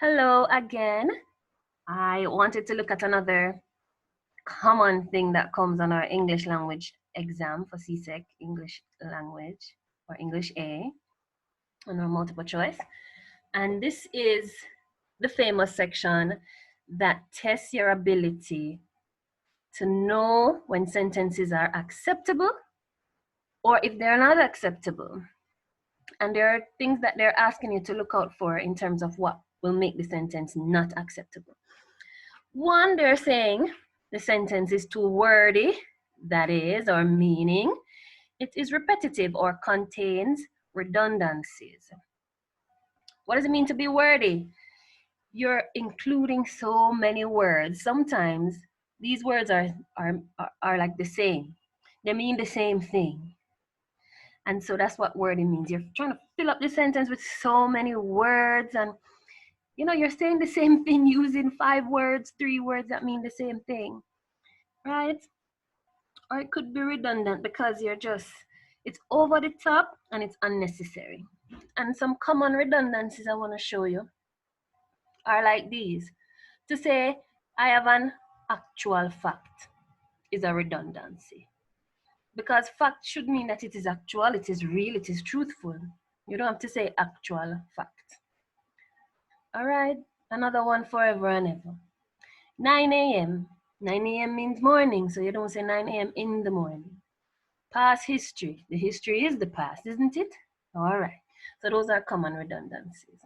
Hello again. I wanted to look at another common thing that comes on our English language exam for CSEC, English language, or English A, on our multiple choice. And this is the famous section that tests your ability to know when sentences are acceptable or if they're not acceptable. And there are things that they're asking you to look out for in terms of what will make the sentence not acceptable. One, they're saying the sentence is too wordy, that is, or meaning it is repetitive or contains redundancies. What does it mean to be wordy? You're including so many words. Sometimes these words are like the same. They mean the same thing. And so that's what wordy means. You're trying to fill up the sentence with so many words, and you're saying the same thing using 5 words, 3 words that mean the same thing, right? Or it could be redundant because it's over the top and it's unnecessary. And some common redundancies I want to show you are like these. To say, I have an actual fact is a redundancy. Because fact should mean that it is actual, it is real, it is truthful. You don't have to say actual fact. All right, another one, forever and ever. 9 a.m. 9 a.m. means morning, so you don't say 9 a.m. in the morning. Past history. The history is the past, isn't it? All right. So those are common redundancies.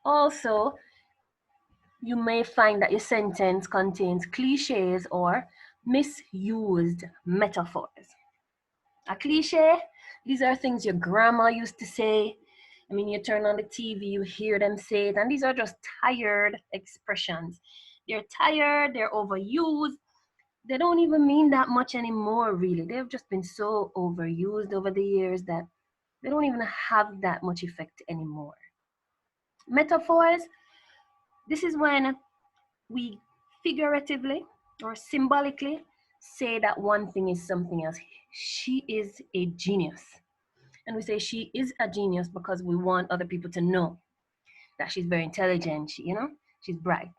Also, you may find that your sentence contains cliches or misused metaphors. A cliche, these are things your grandma used to say. I mean, you turn on the TV, you hear them say it, and these are just tired expressions. They're tired, they're overused. They don't even mean that much anymore, really. They've just been so overused over the years that they don't even have that much effect anymore. Metaphors, this is when we figuratively or symbolically say that one thing is something else. She is a genius. And we say she is a genius because we want other people to know that she's very intelligent, she's bright.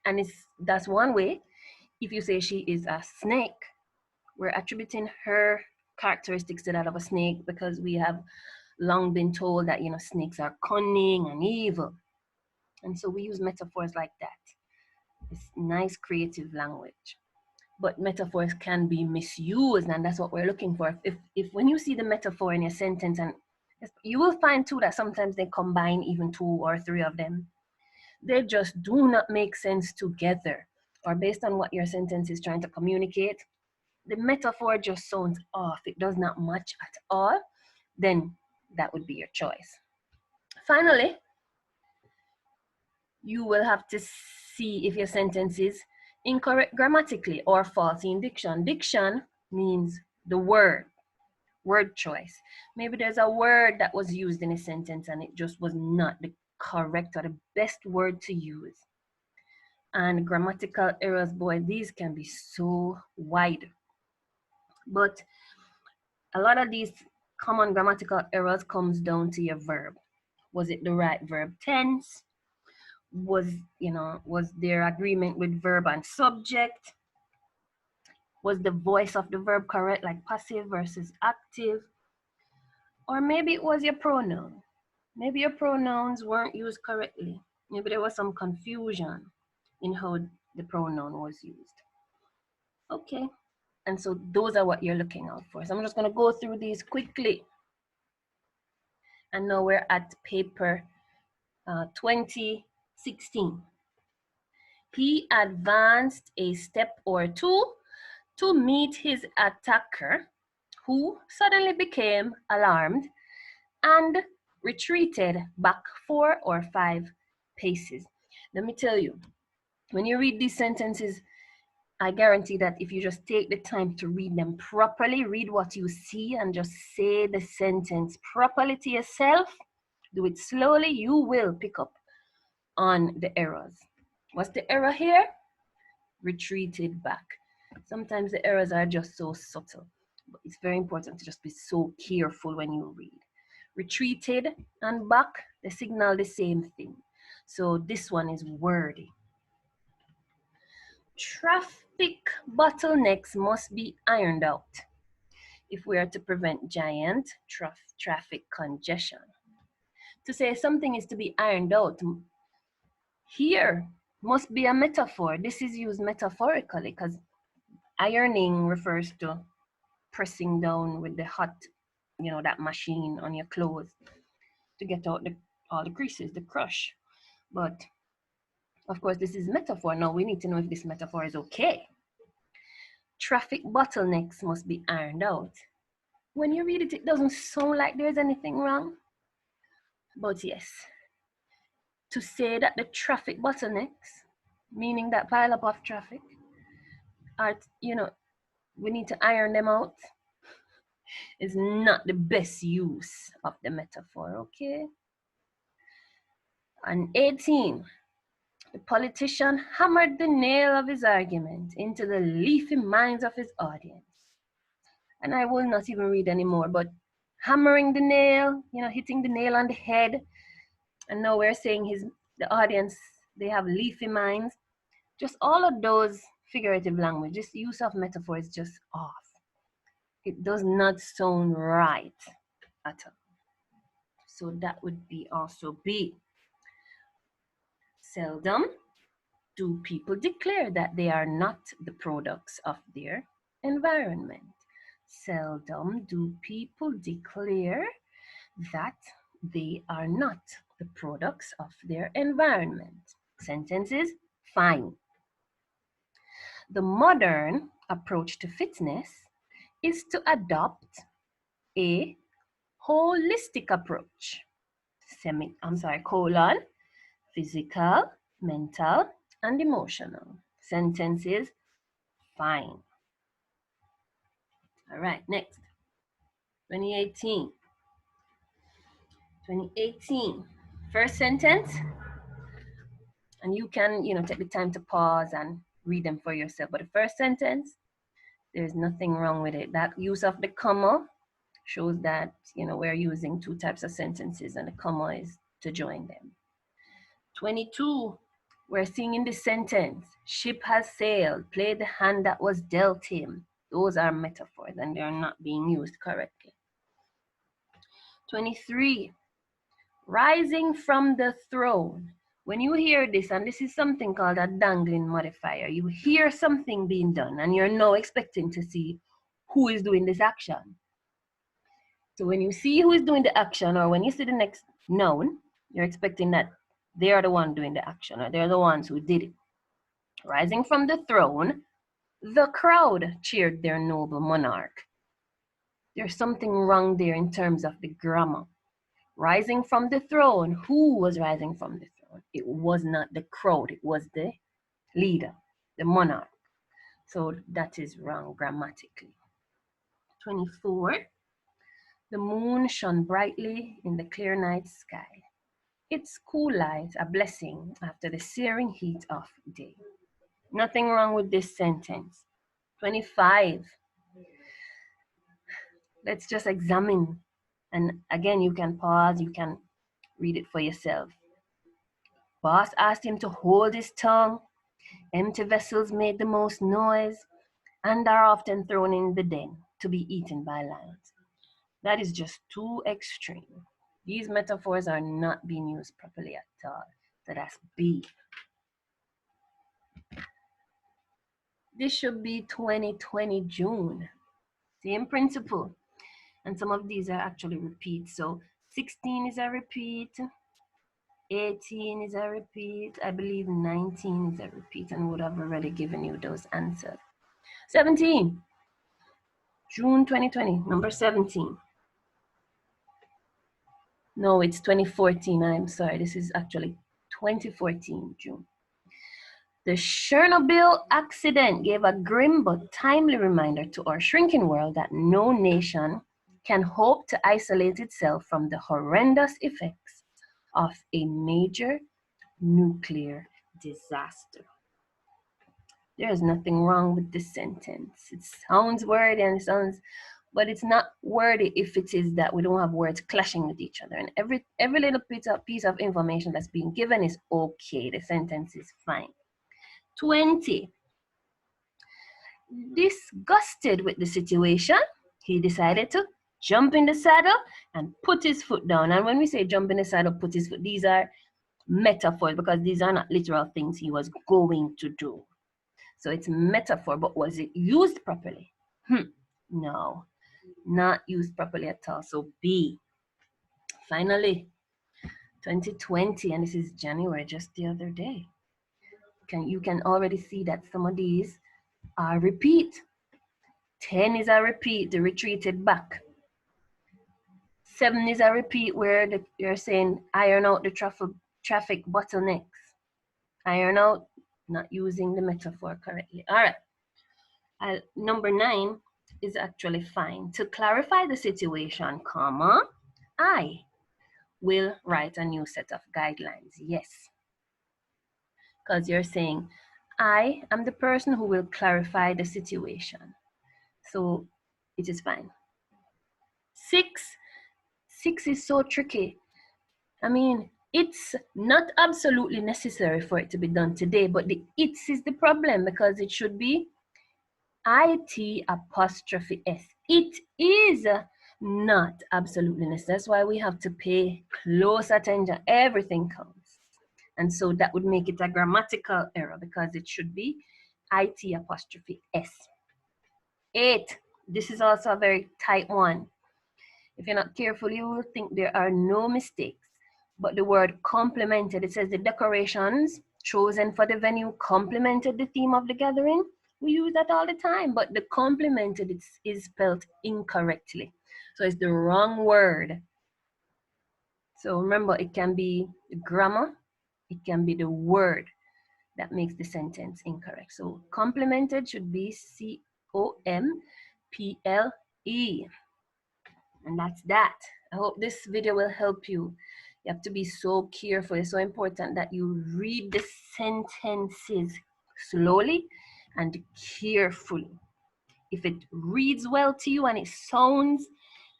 And that's one way. If you say she is a snake, we're attributing her characteristics to that of a snake because we have long been told that, snakes are cunning and evil. And so we use metaphors like that. It's nice creative language. But metaphors can be misused, and that's what we're looking for. If when you see the metaphor in your sentence, and you will find too that sometimes they combine even 2 or 3 of them. They just do not make sense together, or based on what your sentence is trying to communicate, the metaphor just sounds off. It does not match at all. Then that would be your choice. Finally, you will have to see if your sentence is incorrect grammatically or faulty in diction. Diction means the word choice. Maybe there's a word that was used in a sentence and it just was not the correct or the best word to use. And grammatical errors, boy, these can be so wide. But a lot of these common grammatical errors comes down to your verb. Was it the right verb tense? Was there agreement with verb and subject? Was the voice of the verb correct, like passive versus active? Or maybe it was your pronoun. Maybe your pronouns weren't used correctly. Maybe there was some confusion in how the pronoun was used. Okay, and so those are what you're looking out for. So I'm just going to go through these quickly. And now we're at paper 2016. He advanced a step or two to meet his attacker, who suddenly became alarmed and retreated back 4 or 5 paces. Let me tell you, when you read these sentences, I guarantee that if you just take the time to read them properly, read what you see and just say the sentence properly to yourself, do it slowly, you will pick up on the errors. What's the error here? Retreated back. Sometimes the errors are just so subtle, but it's very important to just be so careful when you read. retreated and back, they signal the same thing. So this one is wordy. Traffic bottlenecks must be ironed out if we are to prevent giant traffic congestion. To say something is to be ironed out here must be a metaphor. This is used metaphorically because ironing refers to pressing down with the hot, that machine on your clothes to get out all the creases, the crush. But of course, this is metaphor. Now we need to know if this metaphor is okay. Traffic bottlenecks must be ironed out. When you read it, it doesn't sound like there's anything wrong. But yes, to say that the traffic bottlenecks, meaning that pile up of traffic, are, we need to iron them out, is not the best use of the metaphor, okay? And 18, the politician hammered the nail of his argument into the leafy minds of his audience. And I will not even read anymore, but hammering the nail, hitting the nail on the head. And now we're saying the audience, they have leafy minds. Just all of those figurative language, this use of metaphor is just off. It does not sound right at all. So that would be also B. Seldom do people declare that they are not the products of their environment. Seldom do people declare that they are not the products of their environment. Sentences, fine. The modern approach to fitness is to adopt a holistic approach. Physical, mental, and emotional. Sentences, fine. All right, next. 2018. 2018. First sentence. And you can, take the time to pause and read them for yourself. But the first sentence, there's nothing wrong with it. That use of the comma shows that, we're using two types of sentences and the comma is to join them. 22, we're seeing in this sentence, ship has sailed, play the hand that was dealt him. Those are metaphors and they're not being used correctly. 23, rising from the throne. When you hear this, and this is something called a dangling modifier, you hear something being done and you're now expecting to see who is doing this action. So when you see who is doing the action or when you see the next noun, you're expecting that they are the one doing the action or they're the ones who did it. Rising from the throne, the crowd cheered their noble monarch. There's something wrong there in terms of the grammar. Rising from the throne, who was rising from the throne? It was not the crowd, it was the leader, the monarch. So that is wrong grammatically. 24, the moon shone brightly in the clear night sky. Its cool light a blessing after the searing heat of day. Nothing wrong with this sentence. 25. Let's just examine. And again, you can pause, you can read it for yourself. Boss asked him to hold his tongue. Empty vessels made the most noise and are often thrown in the den to be eaten by lions. That is just too extreme. These metaphors are not being used properly at all. So that's B. This should be 2020 June. Same principle. And some of these are actually repeats. So 16 is a repeat. 18 is a repeat. I believe 19 is a repeat and would have already given you those answers. 17. June 2020, number 17. No, it's 2014. I'm sorry. This is actually 2014 June. The Chernobyl accident gave a grim but timely reminder to our shrinking world that no nation can hope to isolate itself from the horrendous effects of a major nuclear disaster. There is nothing wrong with this sentence. It sounds wordy and it sounds but it's not wordy if it is that we don't have words clashing with each other. And every little piece of information that's being given is okay. The sentence is fine. 20. Disgusted with the situation, he decided to jump in the saddle and put his foot down. And when we say jump in the saddle, put his foot, these are metaphors because these are not literal things he was going to do. So it's metaphor, but was it used properly? No, not used properly at all. So B. Finally, 2020, and this is January, just the other day. You can already see that some of these are repeat. 10 is a repeat, the retreated back. 7 is a repeat where you're saying iron out the traffic bottlenecks. Iron out, not using the metaphor correctly. All right. Number 9 is actually fine. To clarify the situation, comma, I will write a new set of guidelines. Yes. Because you're saying, I am the person who will clarify the situation. So it is fine. 6 is so tricky. I mean, it's not absolutely necessary for it to be done today, but the it's is the problem because it should be IT''S. It is not absolutely necessary. That's why we have to pay close attention. Everything counts. And so that would make it a grammatical error because it should be IT''S. 8, this is also a very tight one. If you're not careful, you will think there are no mistakes. But the word complemented, it says the decorations chosen for the venue complemented the theme of the gathering. We use that all the time, but the complemented is spelled incorrectly. So it's the wrong word. So remember, it can be the grammar, it can be the word that makes the sentence incorrect. So complemented should be C-O-M-P-L-E. And that's that. I hope this video will help you. You have to be so careful. It's so important that you read the sentences slowly and carefully. If it reads well to you and it sounds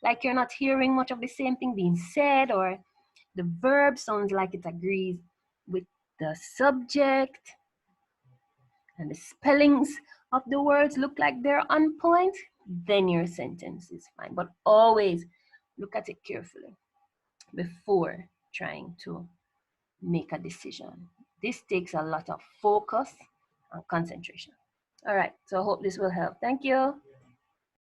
like you're not hearing much of the same thing being said, or the verb sounds like it agrees with the subject, and the spellings of the words look like they're on point, then your sentence is fine. But always look at it carefully before trying to make a decision. This takes a lot of focus and concentration. All right, so I hope this will help. Thank you.